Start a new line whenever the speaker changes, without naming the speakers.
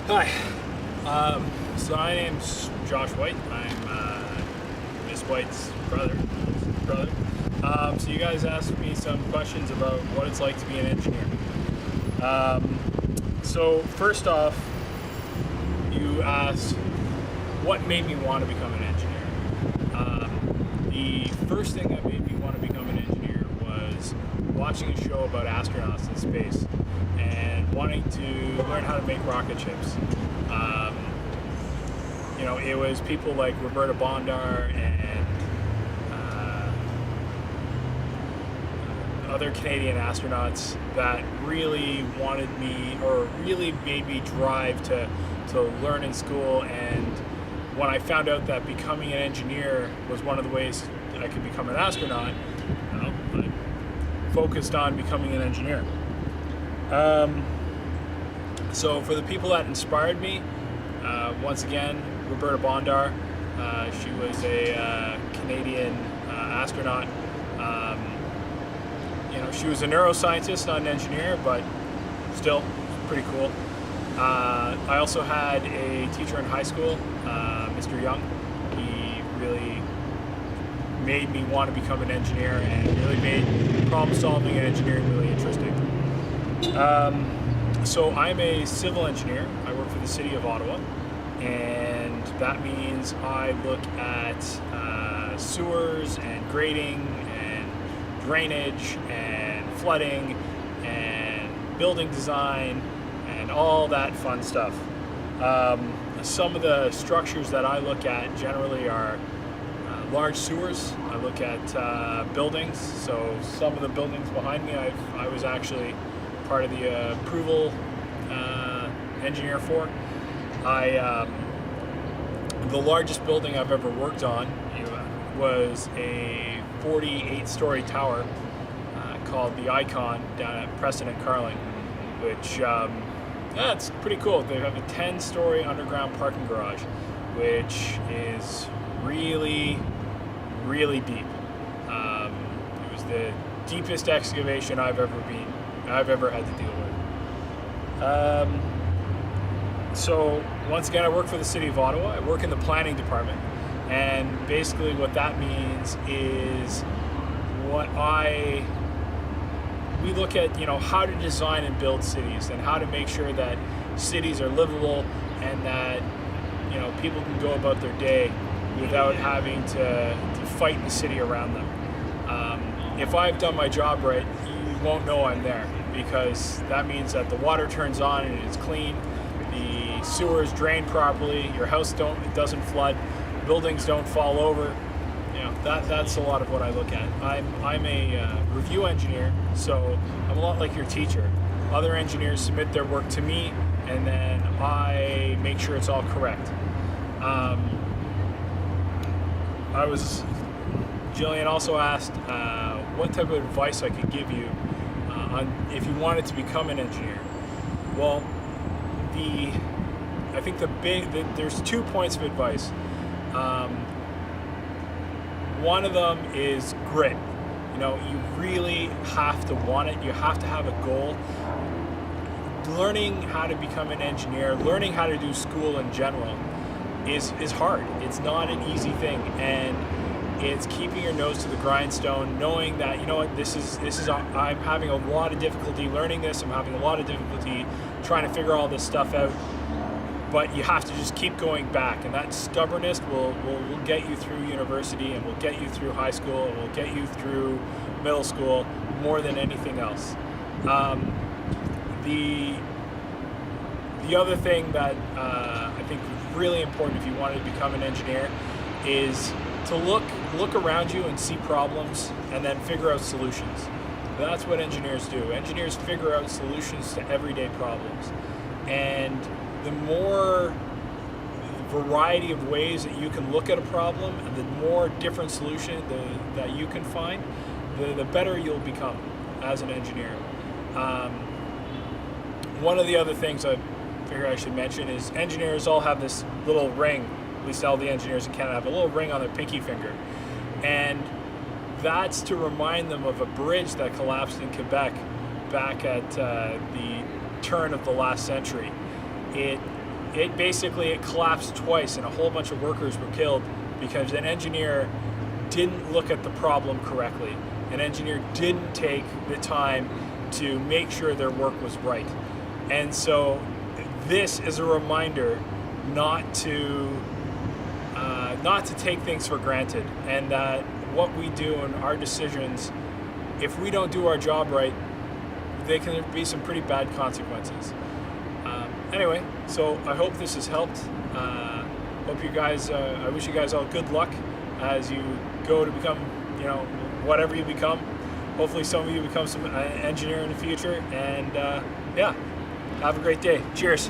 Hi. So my name's Josh White. I'm Miss White's brother. So you guys asked me some questions about what it's like to be an engineer. So first off, you asked what made me want to become an engineer. The first thing that made me want to become an engineer was watching a show about astronauts in space and wanting to learn how to make rocket ships. It was people like Roberta Bondar and other Canadian astronauts that really wanted me, or really made me drive to learn in school. And when I found out that becoming an engineer was one of the ways I could become an astronaut, I focused on becoming an engineer. So for the people that inspired me, once again, Roberta Bondar. She was a Canadian astronaut. She was a neuroscientist, not an engineer, but still pretty cool. I also had a teacher in high school, Mr. Young. He really made me want to become an engineer and really made problem solving and engineering really interesting. So I'm a civil engineer. I work for the city of Ottawa, and that means I look at sewers and grading and drainage and flooding and building design and all that fun stuff. Some of the structures that I look at generally are large sewers. I look at buildings. So some of the buildings behind me, I was actually part of the approval engineer for. The largest building I've ever worked on was a 48-story tower called the Icon down at Preston and Carling, which it's pretty cool. They have a 10-story underground parking garage, which is really, really deep. It was the deepest excavation I've ever had to deal with. So once again, I work for the city of Ottawa. I work in the planning department, and basically what that means is we look at how to design and build cities, and how to make sure that cities are livable and that people can go about their day without having to fight the city around them. If I've done my job right, you won't know I'm there, because that means that the water turns on and it's clean, the sewers drain properly, your house doesn't flood, buildings don't fall over. That's a lot of what I look at. I'm a review engineer, so I'm a lot like your teacher. Other engineers submit their work to me, and then I make sure it's all correct. Jillian also asked what type of advice I could give you on if you wanted to become an engineer. Well, I think there's 2 points of advice. One of them is grit. You really have to want it. You have to have a goal. Learning how to become an engineer, learning how to do school in general is hard. It's not an easy thing, and it's keeping your nose to the grindstone, knowing that I'm having a lot of difficulty learning this. I'm having a lot of difficulty trying to figure all this stuff out. But you have to just keep going back, and that stubbornness will get you through university, and will get you through high school, and will get you through middle school more than anything else. The other thing that I think is really important if you want to become an engineer is to look around you and see problems, and then figure out solutions. That's what engineers do. Engineers figure out solutions to everyday problems, and the more variety of ways that you can look at a problem, and the more different solution that you can find, the better you'll become as an engineer. One of the other things I figure I should mention is engineers all have this little ring, at least all the engineers in Canada have a little ring on their pinky finger. And that's to remind them of a bridge that collapsed in Quebec back at the turn of the last century. It it collapsed twice, and a whole bunch of workers were killed because an engineer didn't look at the problem correctly. An engineer didn't take the time to make sure their work was right. And so this is a reminder not to take things for granted, and that what we do and our decisions, if we don't do our job right, there can be some pretty bad consequences. Anyway, so I hope this has helped. Hope you guys, I wish you guys all good luck as you go to become, whatever you become. Hopefully some of you become some engineer in the future, and yeah, have a great day. Cheers.